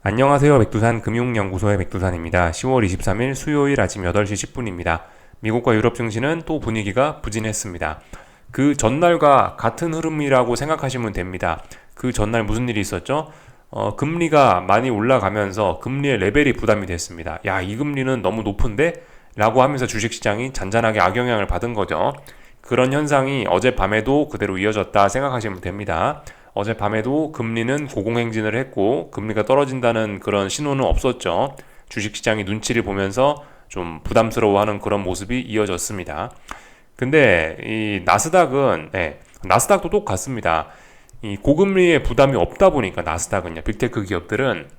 안녕하세요. 백두산 금융연구소의 백두산입니다. 10월 23일 수요일 아침 8시 10분입니다. 미국과 유럽 증시는 또 분위기가 부진했습니다. 그 전날과 같은 흐름이라고 생각하시면 됩니다. 그 전날 무슨 일이 있었죠? 금리가 많이 올라가면서 금리의 레벨이 부담이 됐습니다. 야, 이 금리는 너무 높은데? 라고 하면서 주식시장이 잔잔하게 악영향을 받은 거죠. 그런 현상이 어젯밤에도 그대로 이어졌다 생각하시면 됩니다. 어젯밤에도 금리는 고공행진을 했고 금리가 떨어진다는 그런 신호는 없었죠. 주식시장이 눈치를 보면서 좀 부담스러워하는 그런 모습이 이어졌습니다. 근데 이 나스닥도 똑같습니다. 이 고금리의 부담이 없다 보니까 나스닥은요, 빅테크 기업들은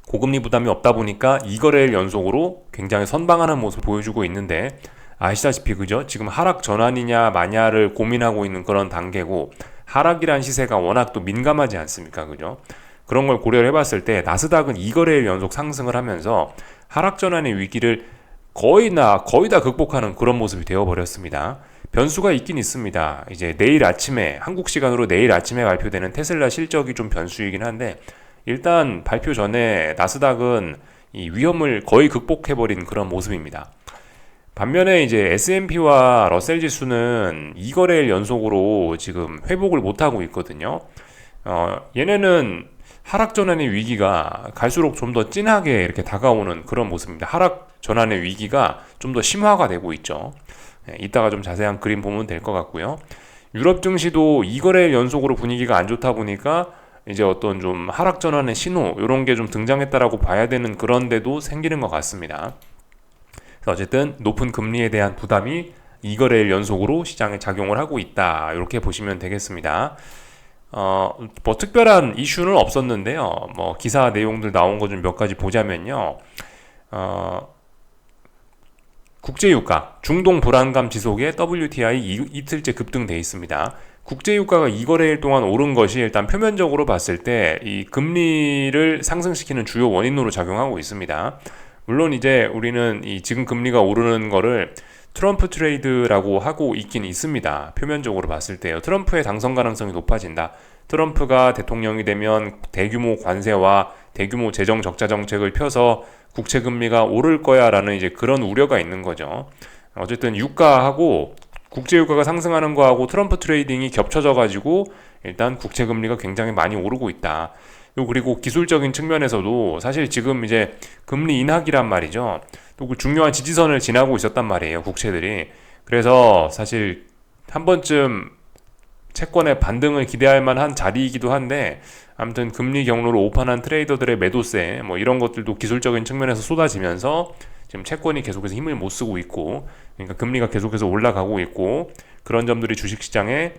고금리 부담이 없다 보니까 2거래일 연속으로 굉장히 선방하는 모습을 보여주고 있는데, 아시다시피 그죠? 지금 하락 전환이냐 마냐를 고민하고 있는 그런 단계고, 하락이란 시세가 워낙 또 민감하지 않습니까? 그죠? 그런 걸 고려를 해봤을 때 나스닥은 2거래일 연속 상승을 하면서 하락 전환의 위기를 거의 다 극복하는 그런 모습이 되어버렸습니다. 변수가 있긴 있습니다. 이제 내일 아침에, 한국 시간으로 내일 아침에 발표되는 테슬라 실적이 좀 변수이긴 한데, 일단 발표 전에 나스닥은 이 위험을 거의 극복해버린 그런 모습입니다. 반면에 이제 S&P와 러셀 지수는 2거래일 연속으로 지금 회복을 못하고 있거든요. 얘네는 하락 전환의 위기가 갈수록 좀 더 진하게 이렇게 다가오는 그런 모습입니다. 하락 전환의 위기가 좀 더 심화가 되고 있죠. 이따가 좀 자세한 그림 보면 될 것 같고요. 유럽 증시도 2거래일 연속으로 분위기가 안 좋다 보니까 이제 어떤 좀 하락 전환의 신호 이런 게 좀 등장했다라고 봐야 되는 그런 데도 생기는 것 같습니다. 어쨌든 높은 금리에 대한 부담이 2거래일 연속으로 시장에 작용을 하고 있다, 이렇게 보시면 되겠습니다. 뭐 특별한 이슈는 없었는데요. 뭐 기사 내용들 나온 거 좀 몇 가지 보자면요. 국제유가 중동 불안감 지속에 WTI 이틀째 급등돼 있습니다. 국제유가가 2거래일 동안 오른 것이 일단 표면적으로 봤을 때 이 금리를 상승시키는 주요 원인으로 작용하고 있습니다. 물론 이제 우리는 이 지금 금리가 오르는 거를 트럼프 트레이드라고 하고 있긴 있습니다. 표면적으로 봤을 때요. 트럼프의 당선 가능성이 높아진다. 트럼프가 대통령이 되면 대규모 관세와 대규모 재정 적자 정책을 펴서 국채 금리가 오를 거야라는 이제 그런 우려가 있는 거죠. 어쨌든 유가하고 국제 유가가 상승하는 거하고 트럼프 트레이딩이 겹쳐져 가지고 일단 국채 금리가 굉장히 많이 오르고 있다. 그리고 기술적인 측면에서도 사실 지금 이제 금리 인하기란 말이죠. 또 그 중요한 지지선을 지나고 있었단 말이에요, 국채들이. 그래서 사실 한 번쯤 채권의 반등을 기대할 만한 자리이기도 한데, 아무튼 금리 경로로 오판한 트레이더들의 매도세 뭐 이런 것들도 기술적인 측면에서 쏟아지면서 지금 채권이 계속해서 힘을 못 쓰고 있고, 그러니까 금리가 계속해서 올라가고 있고, 그런 점들이 주식시장에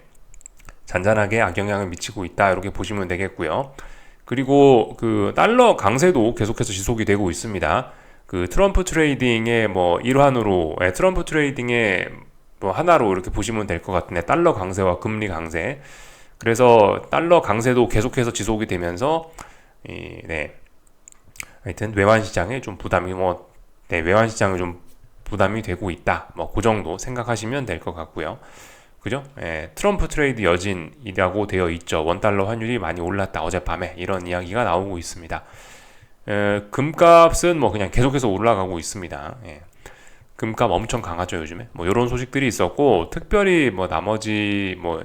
잔잔하게 악영향을 미치고 있다, 이렇게 보시면 되겠고요. 그리고 그 달러 강세도 계속해서 지속이 되고 있습니다. 그 트럼프 트레이딩의 뭐 일환으로, 트럼프 트레이딩의 뭐 하나로 이렇게 보시면 될 것 같은데, 달러 강세와 금리 강세. 그래서 달러 강세도 계속해서 지속이 되면서 하여튼 외환 시장에 좀 부담이 외환 시장에 좀 부담이 되고 있다. 뭐 그 정도 생각하시면 될 것 같고요. 그죠? 트럼프 트레이드 여진이라고 되어 있죠. 원달러 환율이 많이 올랐다, 어젯밤에. 이런 이야기가 나오고 있습니다. 금값은 뭐 그냥 계속해서 올라가고 있습니다. 금값 엄청 강하죠, 요즘에. 뭐 이런 소식들이 있었고, 특별히 뭐 나머지 뭐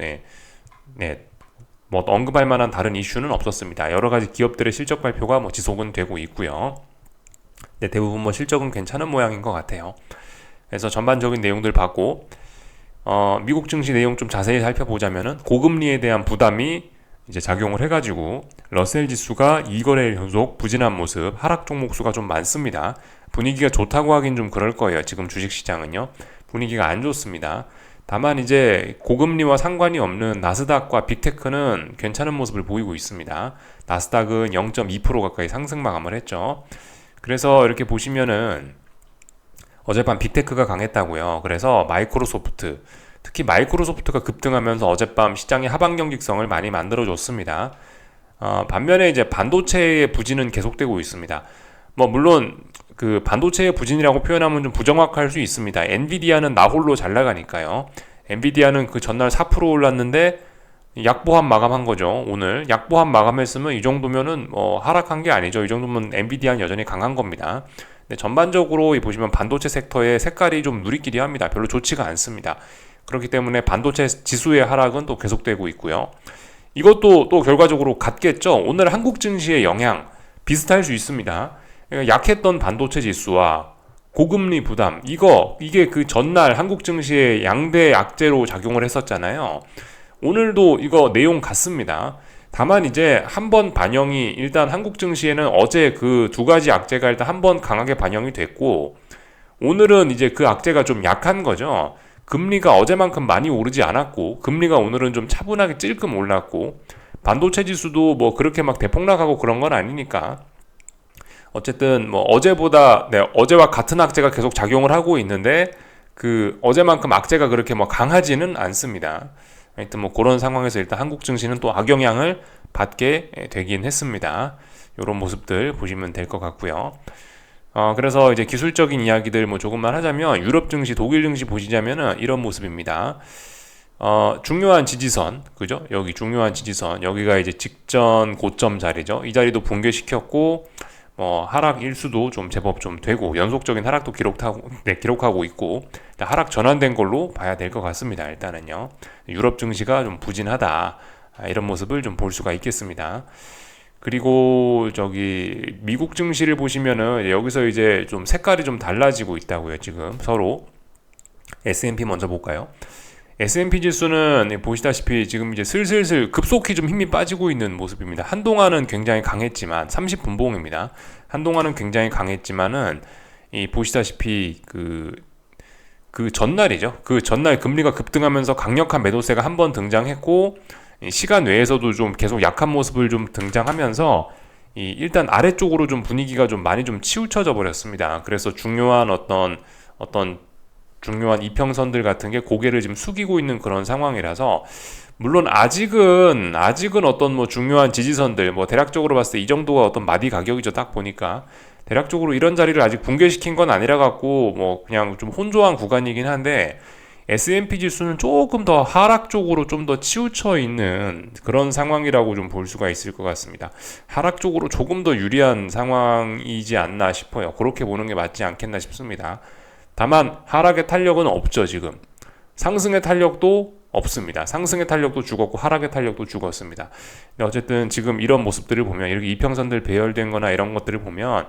언급할 만한 다른 이슈는 없었습니다. 여러 가지 기업들의 실적 발표가 뭐 지속은 되고 있고요. 네, 대부분 뭐 실적은 괜찮은 모양인 것 같아요. 그래서 전반적인 내용들 봤고, 미국 증시 내용 좀 자세히 살펴보자면은 고금리에 대한 부담이 이제 작용을 해가지고 러셀 지수가 2거래일 연속 부진한 모습, 하락 종목 수가 좀 많습니다. 분위기가 좋다고 하긴 좀 그럴 거예요. 지금 주식시장은요, 분위기가 안 좋습니다. 다만 이제 고금리와 상관이 없는 나스닥과 빅테크는 괜찮은 모습을 보이고 있습니다. 나스닥은 0.2% 가까이 상승 마감을 했죠. 그래서 이렇게 보시면은 어젯밤 빅테크가 강했다고요. 그래서 마이크로소프트, 특히 마이크로소프트가 급등하면서 어젯밤 시장의 하방 경직성을 많이 만들어줬습니다. 반면에 이제 반도체의 부진은 계속되고 있습니다. 뭐 물론 그 반도체의 부진이라고 표현하면 좀 부정확할 수 있습니다. 엔비디아는 나홀로 잘 나가니까요. 엔비디아는 그 전날 4% 올랐는데 약보합 마감한 거죠. 오늘 약보합 마감했으면 이 정도면은 하락한 게 아니죠. 이 정도면 엔비디아는 여전히 강한 겁니다. 근데 전반적으로 보시면 반도체 섹터의 색깔이 좀 누리끼리합니다. 별로 좋지가 않습니다. 그렇기 때문에 반도체 지수의 하락은 또 계속되고 있고요. 이것도 또 결과적으로 같겠죠. 오늘 한국 증시의 영향 비슷할 수 있습니다. 그러니까 약했던 반도체 지수와 고금리 부담 이게 그 전날 한국 증시의 양대 악재로 작용을 했었잖아요. 오늘도 이거 내용 같습니다. 다만 이제 한번 반영이 일단 한국 증시에는 어제 그 두 가지 악재가 일단 한번 강하게 반영이 됐고 오늘은 이제 그 악재가 좀 약한 거죠. 금리가 어제만큼 많이 오르지 않았고 금리가 오늘은 좀 차분하게 찔끔 올랐고 반도체 지수도 뭐 그렇게 막 대폭락하고 그런 건 아니니까 어쨌든 뭐 어제보다 어제와 같은 악재가 계속 작용을 하고 있는데 그 어제만큼 악재가 그렇게 뭐 강하지는 않습니다. 하여튼 뭐 그런 상황에서 일단 한국 증시는 또 악영향을 받게 되긴 했습니다. 이런 모습들 보시면 될 것 같고요. 그래서 이제 기술적인 이야기들 뭐 조금만 하자면 유럽 증시, 독일 증시 보시자면은 이런 모습입니다. 중요한 지지선, 그죠? 여기 중요한 지지선, 여기가 이제 직전 고점 자리죠. 이 자리도 붕괴시켰고, 하락 일수도 좀 제법 좀 되고, 연속적인 하락도 기록하고 있고, 하락 전환된 걸로 봐야 될 것 같습니다. 일단은요. 유럽 증시가 좀 부진하다. 이런 모습을 좀 볼 수가 있겠습니다. 그리고 저기 미국 증시를 보시면은 여기서 이제 좀 색깔이 좀 달라지고 있다고요. 지금 서로 S&P 먼저 볼까요? S&P 지수는 보시다시피 지금 이제 슬슬 급속히 좀 힘이 빠지고 있는 모습입니다. 한동안은 굉장히 강했지만 30분봉입니다. 한동안은 굉장히 강했지만은 이 보시다시피 그 전날이죠. 그 전날 금리가 급등하면서 강력한 매도세가 한 번 등장했고 시간 외에서도 좀 계속 약한 모습을 좀 등장하면서 일단 아래쪽으로 좀 분위기가 좀 많이 좀 치우쳐져 버렸습니다. 그래서 중요한 어떤 중요한 이평선들 같은 게 고개를 지금 숙이고 있는 그런 상황이라서 물론 아직은 어떤 뭐 중요한 지지선들 뭐 대략적으로 봤을 때 이 정도가 어떤 마디 가격이죠. 딱 보니까 대략적으로 이런 자리를 아직 붕괴시킨 건 아니라 갖고 뭐 그냥 좀 혼조한 구간이긴 한데 S&P 지수는 조금 더 하락 쪽으로 좀 더 치우쳐 있는 그런 상황이라고 좀 볼 수가 있을 것 같습니다. 하락 쪽으로 조금 더 유리한 상황이지 않나 싶어요. 그렇게 보는 게 맞지 않겠나 싶습니다. 다만 하락의 탄력은 없죠. 지금 상승의 탄력도 없습니다. 상승의 탄력도 죽었고 하락의 탄력도 죽었습니다. 근데 어쨌든 지금 이런 모습들을 보면 이렇게 이평선들 배열된 거나 이런 것들을 보면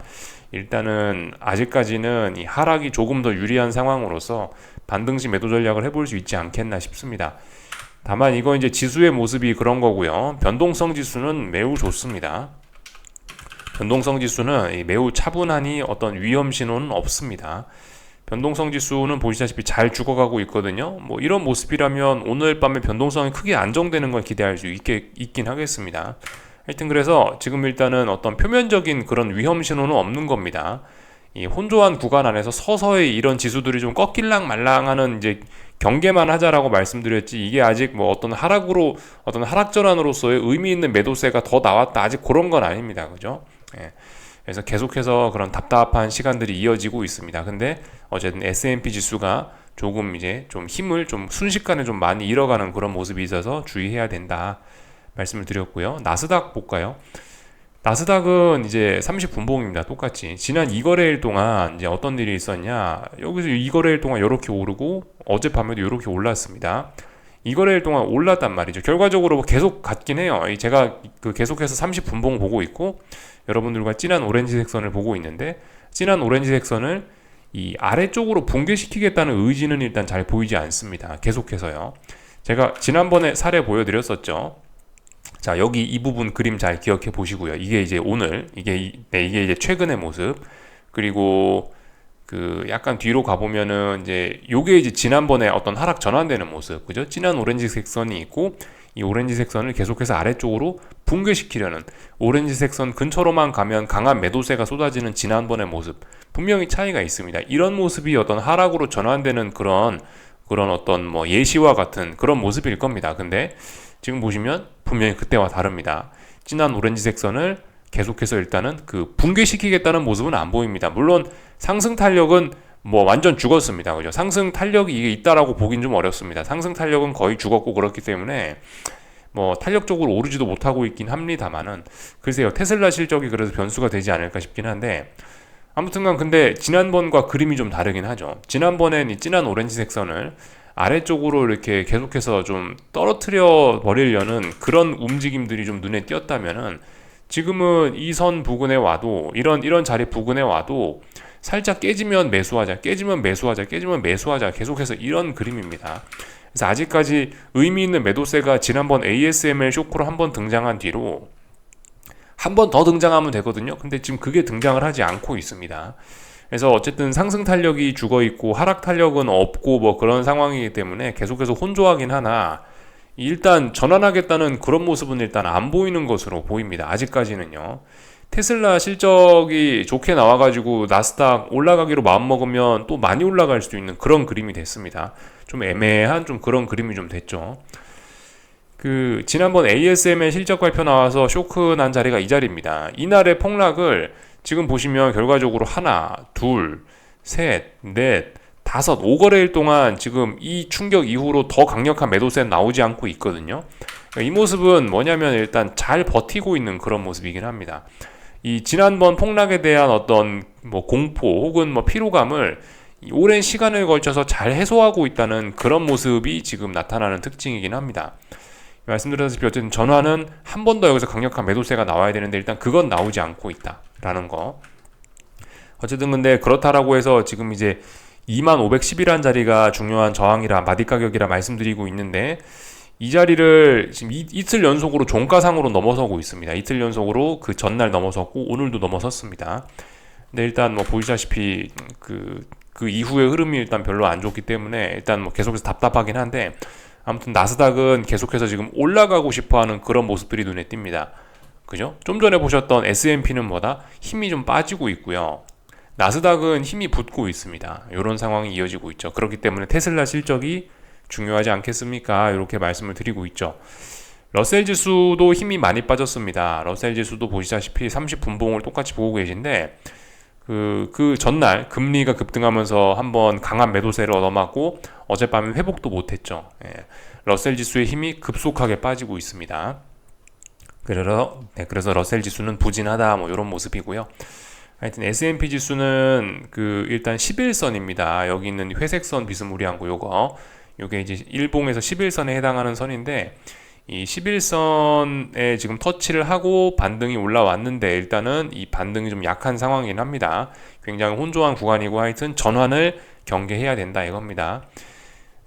일단은 아직까지는 이 하락이 조금 더 유리한 상황으로서 반등시 매도 전략을 해볼 수 있지 않겠나 싶습니다. 다만 이거 이제 지수의 모습이 그런 거고요. 변동성 지수는 매우 좋습니다. 변동성 지수는 매우 차분하니 어떤 위험 신호는 없습니다. 변동성 지수는 보시다시피 잘 죽어가고 있거든요. 뭐 이런 모습이라면 오늘 밤에 변동성이 크게 안정되는 걸 기대할 수 있긴 하겠습니다. 하여튼 그래서 지금 일단은 어떤 표면적인 그런 위험 신호는 없는 겁니다. 이 혼조한 구간 안에서 서서히 이런 지수들이 좀 꺾일랑 말랑하는 이제 경계만 하자라고 말씀드렸지 이게 아직 뭐 어떤 하락 전환으로서의 의미 있는 매도세가 더 나왔다 아직 그런 건 아닙니다. 그죠? 예. 그래서 계속해서 그런 답답한 시간들이 이어지고 있습니다. 근데 어쨌든 S&P 지수가 조금 이제 좀 힘을 좀 순식간에 좀 많이 잃어가는 그런 모습이 있어서 주의해야 된다 말씀을 드렸고요. 나스닥 볼까요? 나스닥은 이제 30분봉입니다. 똑같이. 지난 2거래일 동안 이제 어떤 일이 있었냐. 여기서 2거래일 동안 이렇게 오르고 어젯밤에도 이렇게 올랐습니다. 2거래일 동안 올랐단 말이죠. 결과적으로 계속 같긴 해요. 제가 계속해서 30분봉 보고 있고 여러분들과 진한 오렌지색 선을 보고 있는데 진한 오렌지색 선을 이 아래쪽으로 붕괴시키겠다는 의지는 일단 잘 보이지 않습니다. 계속해서요. 제가 지난번에 사례 보여드렸었죠. 자, 여기 이 부분 그림 잘 기억해 보시고요. 이게 이제 오늘 이게 이제 최근의 모습. 그리고 약간 뒤로 가보면은 이제 요게 이제 지난번에 어떤 하락 전환되는 모습, 그죠? 진한 오렌지색 선이 있고 이 오렌지색 선을 계속해서 아래쪽으로 붕괴시키려는 오렌지색 선 근처로만 가면 강한 매도세가 쏟아지는 지난번의 모습 분명히 차이가 있습니다. 이런 모습이 어떤 하락으로 전환되는 그런 어떤 뭐 예시와 같은 그런 모습일 겁니다. 근데 지금 보시면 분명히 그때와 다릅니다. 진한 오렌지색 선을 계속해서 일단은 붕괴시키겠다는 모습은 안 보입니다. 물론 상승 탄력은 뭐 완전 죽었습니다. 그죠? 상승 탄력이 이게 있다라고 보긴 좀 어렵습니다. 상승 탄력은 거의 죽었고 그렇기 때문에 뭐 탄력적으로 오르지도 못하고 있긴 합니다만은 글쎄요, 테슬라 실적이 그래서 변수가 되지 않을까 싶긴 한데, 아무튼간 근데 지난번과 그림이 좀 다르긴 하죠. 지난번엔 이 진한 오렌지색 선을 아래쪽으로 이렇게 계속해서 좀 떨어뜨려 버리려는 그런 움직임들이 좀 눈에 띄었다면은, 지금은 이 선 부근에 와도 이런 자리 부근에 와도 살짝 깨지면 매수하자, 깨지면 매수하자, 깨지면 매수하자, 계속해서 이런 그림입니다. 그래서 아직까지 의미 있는 매도세가 지난번 ASML 쇼크로 한번 등장한 뒤로 한 번 더 등장하면 되거든요. 근데 지금 그게 등장을 하지 않고 있습니다. 그래서 어쨌든 상승 탄력이 죽어 있고 하락 탄력은 없고 뭐 그런 상황이기 때문에 계속해서 혼조하긴 하나, 일단 전환하겠다는 그런 모습은 일단 안 보이는 것으로 보입니다. 아직까지는요. 테슬라 실적이 좋게 나와가지고 나스닥 올라가기로 마음먹으면 또 많이 올라갈 수도 있는 그런 그림이 됐습니다. 좀 애매한 좀 그런 그림이 좀 됐죠. 그 지난번 ASM의 실적 발표 나와서 쇼크 난 자리가 이 자리입니다. 이날의 폭락을 지금 보시면 결과적으로 하나, 둘, 셋, 넷, 다섯, 5거래일 동안 지금 이 충격 이후로 더 강력한 매도세는 나오지 않고 있거든요. 이 모습은 뭐냐면 일단 잘 버티고 있는 그런 모습이긴 합니다. 이 지난번 폭락에 대한 어떤 뭐 공포 혹은 뭐 피로감을 오랜 시간을 걸쳐서 잘 해소하고 있다는 그런 모습이 지금 나타나는 특징이긴 합니다. 말씀드렸다시피 어쨌든 전환은 한 번 더 여기서 강력한 매도세가 나와야 되는데 일단 그건 나오지 않고 있다라는 거. 어쨌든 근데 그렇다라고 해서 지금 이제 2510이라는 자리가 중요한 저항이라 마디 가격이라 말씀드리고 있는데, 이 자리를 지금 이틀 연속으로 종가상으로 넘어서고 있습니다. 이틀 연속으로 그 전날 넘어섰고 오늘도 넘어섰습니다. 근데 일단 뭐 보시다시피 그 이후의 흐름이 일단 별로 안 좋기 때문에 일단 뭐 계속해서 답답하긴 한데, 아무튼 나스닥은 계속해서 지금 올라가고 싶어하는 그런 모습들이 눈에 띕니다. 그죠? 좀 전에 보셨던 S&P는 뭐다? 힘이 좀 빠지고 있고요. 나스닥은 힘이 붙고 있습니다. 이런 상황이 이어지고 있죠. 그렇기 때문에 테슬라 실적이 중요하지 않겠습니까? 이렇게 말씀을 드리고 있죠. 러셀 지수도 힘이 많이 빠졌습니다. 러셀 지수도 보시다시피 30분봉을 똑같이 보고 계신데, 그 전날 금리가 급등하면서 한번 강한 매도세를 얻어맞고 어젯밤에 회복도 못했죠. 예. 러셀 지수의 힘이 급속하게 빠지고 있습니다. 그래서 러셀 지수는 부진하다 뭐 이런 모습이고요. 하여튼 S&P 지수는 일단 11선입니다. 여기 있는 회색선 비스무리한 거 요게 이제 일봉에서 11선에 해당하는 선인데, 이 11선에 지금 터치를 하고 반등이 올라왔는데 일단은 이 반등이 좀 약한 상황이긴 합니다. 굉장히 혼조한 구간이고 하여튼 전환을 경계해야 된다 이겁니다.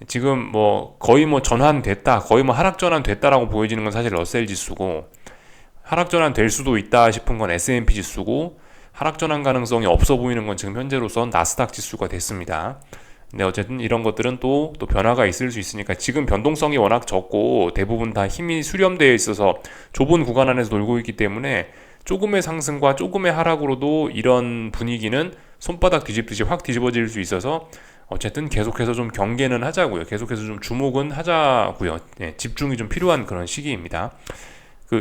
지금 뭐 거의 뭐 전환됐다, 거의 뭐 하락 전환 됐다라고 보여지는 건 사실 러셀 지수고, 하락 전환 될 수도 있다 싶은 건 S&P 지수고, 하락 전환 가능성이 없어 보이는 건 지금 현재로선 나스닥 지수가 됐습니다. 근데 어쨌든 이런 것들은 또 변화가 있을 수 있으니까, 지금 변동성이 워낙 적고 대부분 다 힘이 수렴되어 있어서 좁은 구간 안에서 돌고 있기 때문에 조금의 상승과 조금의 하락으로도 이런 분위기는 손바닥 뒤집듯이 확 뒤집어질 수 있어서 어쨌든 계속해서 좀 경계는 하자고요. 계속해서 좀 주목은 하자고요. 네, 집중이 좀 필요한 그런 시기입니다.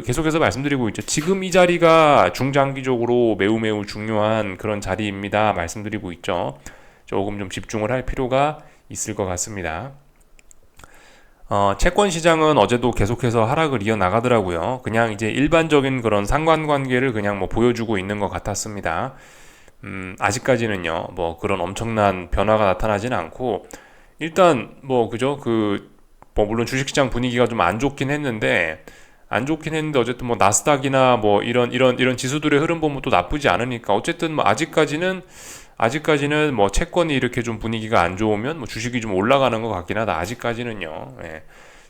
계속해서 말씀드리고 있죠. 지금 이 자리가 중장기적으로 매우 중요한 그런 자리입니다. 말씀드리고 있죠. 조금 좀 집중을 할 필요가 있을 것 같습니다. 채권 시장은 어제도 계속해서 하락을 이어나가더라고요. 그냥 이제 일반적인 그런 상관관계를 그냥 뭐 보여주고 있는 것 같았습니다. 아직까지는요, 뭐 그런 엄청난 변화가 나타나지는 않고, 일단 뭐 그죠? 뭐 물론 주식시장 분위기가 좀 안 좋긴 했는데 어쨌든 뭐 나스닥이나 뭐 이런 지수들의 흐름 보면 또 나쁘지 않으니까, 어쨌든 뭐 아직까지는 뭐 채권이 이렇게 좀 분위기가 안 좋으면 뭐 주식이 좀 올라가는 것 같긴 하다. 아직까지는요. 예.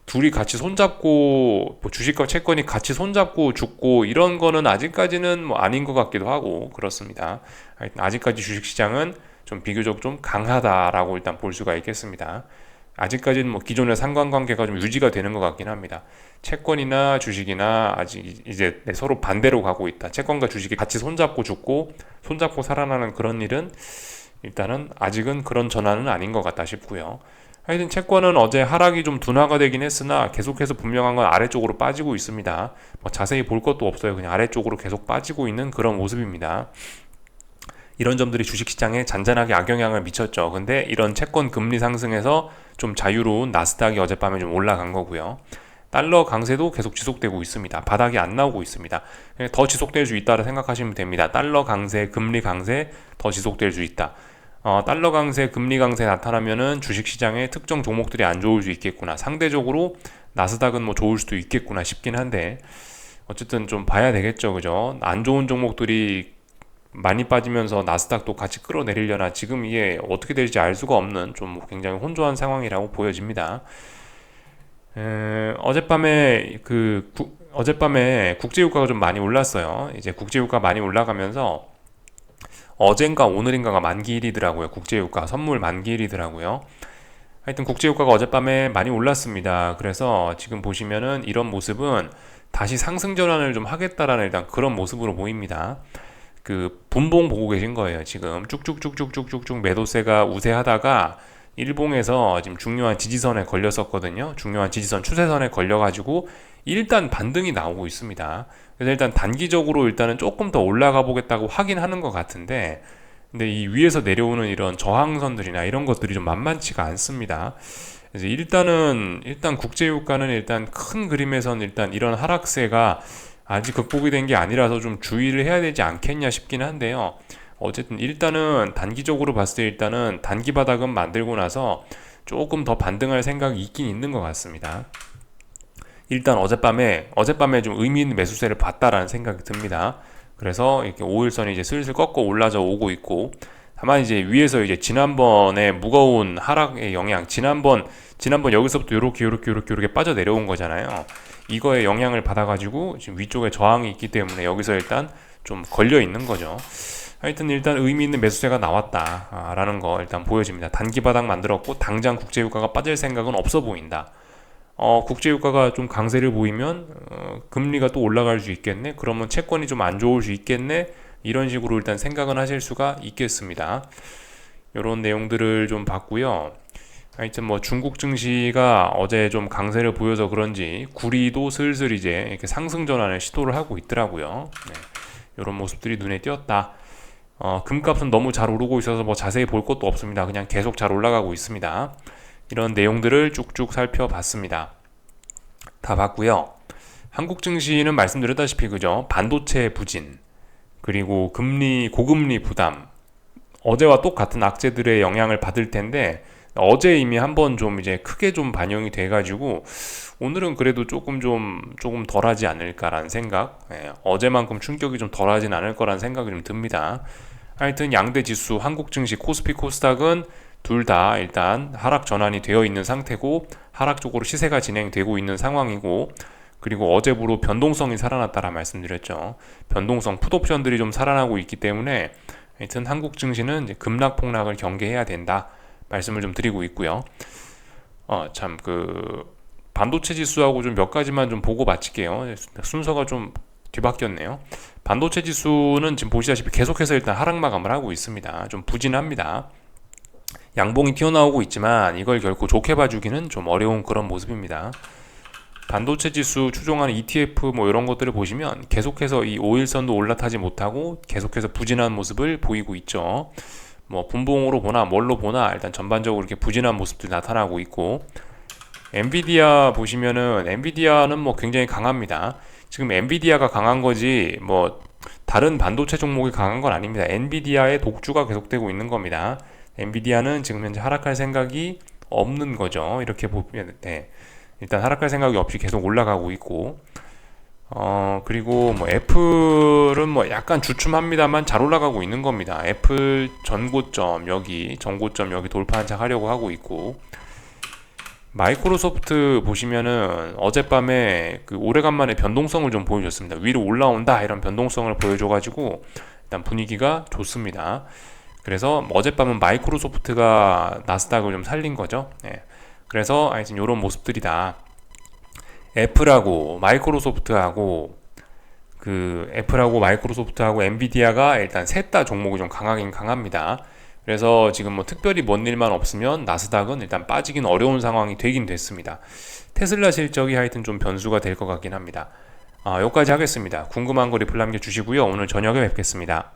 둘이 같이 손잡고 뭐 주식과 채권이 같이 손잡고 죽고 이런 거는 아직까지는 뭐 아닌 것 같기도 하고 그렇습니다. 하여튼 아직까지 주식시장은 좀 비교적 좀 강하다라고 일단 볼 수가 있겠습니다. 아직까지는 뭐 기존의 상관관계가 좀 유지가 되는 것 같긴 합니다. 채권이나 주식이나 아직 이제 서로 반대로 가고 있다. 채권과 주식이 같이 손잡고 죽고 손잡고 살아나는 그런 일은 일단은 아직은 그런 전환은 아닌 것 같다 싶고요. 하여튼 채권은 어제 하락이 좀 둔화가 되긴 했으나 계속해서 분명한 건 아래쪽으로 빠지고 있습니다. 뭐 자세히 볼 것도 없어요. 그냥 아래쪽으로 계속 빠지고 있는 그런 모습입니다. 이런 점들이 주식시장에 잔잔하게 악영향을 미쳤죠. 근데 이런 채권 금리 상승에서 좀 자유로운 나스닥이 어젯밤에 좀 올라간 거고요. 달러 강세도 계속 지속되고 있습니다. 바닥이 안 나오고 있습니다. 더 지속될 수 있다고 생각하시면 됩니다. 달러 강세, 금리 강세 더 지속될 수 있다. 달러 강세, 금리 강세 나타나면은 주식시장의 특정 종목들이 안 좋을 수 있겠구나. 상대적으로 나스닥은 뭐 좋을 수도 있겠구나 싶긴 한데 어쨌든 좀 봐야 되겠죠, 그죠? 안 좋은 종목들이 많이 빠지면서 나스닥도 같이 끌어내리려나 지금 이게 어떻게 될지 알 수가 없는 좀 굉장히 혼조한 상황이라고 보여집니다. 어젯밤에 국제유가가 좀 많이 올랐어요. 이제 국제유가 많이 올라가면서 어젠가 오늘인가가 만기일이더라고요. 국제유가 선물 만기일이더라고요. 하여튼 국제유가가 어젯밤에 많이 올랐습니다. 그래서 지금 보시면은 이런 모습은 다시 상승 전환을 좀 하겠다라는 일단 그런 모습으로 보입니다. 그 분봉 보고 계신 거예요. 지금 쭉쭉쭉쭉쭉쭉 매도세가 우세하다가 일봉에서 지금 중요한 지지선에 걸렸었거든요. 중요한 지지선 추세선에 걸려가지고 일단 반등이 나오고 있습니다. 그래서 일단 단기적으로 일단은 조금 더 올라가 보겠다고 하긴 하는 것 같은데 근데 이 위에서 내려오는 이런 저항선들이나 이런 것들이 좀 만만치가 않습니다. 그래서 일단 국제유가는 일단 큰 그림에선 일단 이런 하락세가 아직 극복이 된 게 아니라서 좀 주의를 해야 되지 않겠냐 싶긴 한데요. 어쨌든 일단은 단기적으로 봤을 때 일단은 단기 바닥은 만들고 나서 조금 더 반등할 생각이 있긴 있는 것 같습니다. 일단 어젯밤에 좀 의미 있는 매수세를 봤다라는 생각이 듭니다. 그래서 이렇게 5일선이 이제 슬슬 꺾어 올라져 오고 있고 다만 이제 위에서 이제 지난번에 무거운 하락의 영향 지난번 여기서부터 요렇게 빠져 내려온 거잖아요. 이거에 영향을 받아가지고 지금 위쪽에 저항이 있기 때문에 여기서 일단 좀 걸려 있는 거죠. 하여튼 일단 의미 있는 매수세가 나왔다라는 거 일단 보여집니다. 단기 바닥 만들었고 당장 국제유가가 빠질 생각은 없어 보인다. 국제유가가 좀 강세를 보이면 금리가 또 올라갈 수 있겠네. 그러면 채권이 좀 안 좋을 수 있겠네. 이런 식으로 일단 생각은 하실 수가 있겠습니다. 이런 내용들을 좀 봤고요. 하여튼 뭐 중국 증시가 어제 좀 강세를 보여서 그런지 구리도 슬슬 이제 이렇게 상승 전환을 시도를 하고 있더라고요. 네. 이런 모습들이 눈에 띄었다. 금값은 너무 잘 오르고 있어서 뭐 자세히 볼 것도 없습니다. 그냥 계속 잘 올라가고 있습니다. 이런 내용들을 쭉쭉 살펴봤습니다. 다 봤고요. 한국 증시는 말씀드렸다시피 그죠? 반도체 부진 그리고 고금리 부담 어제와 똑같은 악재들의 영향을 받을 텐데 어제 이미 한번 좀 이제 크게 좀 반영이 돼가지고 오늘은 그래도 조금 덜하지 않을까라는 생각. 어제만큼 충격이 좀 덜하진 않을 거라는 생각이 좀 듭니다. 하여튼 양대 지수 한국 증시 코스피 코스닥은 둘 다 일단 하락 전환이 되어 있는 상태고 하락 쪽으로 시세가 진행되고 있는 상황이고 그리고 어제부로 변동성이 살아났다라 말씀드렸죠. 변동성 풋옵션들이 좀 살아나고 있기 때문에 하여튼 한국 증시는 이제 급락 폭락을 경계해야 된다 말씀을 좀 드리고 있고요. 반도체 지수하고 좀 몇 가지만 좀 보고 마칠게요. 순서가 좀 뒤바뀌었네요. 반도체 지수는 지금 보시다시피 계속해서 일단 하락 마감을 하고 있습니다. 좀 부진합니다. 양봉이 튀어나오고 있지만 이걸 결코 좋게 봐주기는 좀 어려운 그런 모습입니다. 반도체 지수 추종하는 ETF 뭐 이런 것들을 보시면 계속해서 이 5일선도 올라타지 못하고 계속해서 부진한 모습을 보이고 있죠. 뭐 분봉으로 보나 뭘로 보나 일단 전반적으로 이렇게 부진한 모습들이 나타나고 있고 엔비디아 보시면은 엔비디아는 뭐 굉장히 강합니다. 지금 엔비디아가 강한 거지 뭐 다른 반도체 종목이 강한 건 아닙니다. 엔비디아의 독주가 계속되고 있는 겁니다. 엔비디아는 지금 현재 하락할 생각이 없는 거죠. 이렇게 보면 일단 하락할 생각이 없이 계속 올라가고 있고 그리고 뭐 애플은 뭐 약간 주춤합니다만 잘 올라가고 있는 겁니다. 애플 전고점 여기 돌파 한착 하려고 하고 있고 마이크로소프트 보시면은 어젯밤에 그 오래간만에 변동성을 좀 보여줬습니다. 위로 올라온다 이런 변동성을 보여줘가지고 일단 분위기가 좋습니다. 그래서 어젯밤은 마이크로소프트가 나스닥을 좀 살린 거죠. 그래서 하여튼 이런 모습들이다. 애플하고 마이크로소프트하고 엔비디아가 일단 셋 다 종목이 좀 강하긴 강합니다. 그래서 지금 뭐 특별히 뭔 일만 없으면 나스닥은 일단 빠지긴 어려운 상황이 되긴 됐습니다. 테슬라 실적이 하여튼 좀 변수가 될 것 같긴 합니다. 여기까지 하겠습니다. 궁금한 거 리플 남겨주시고요. 오늘 저녁에 뵙겠습니다.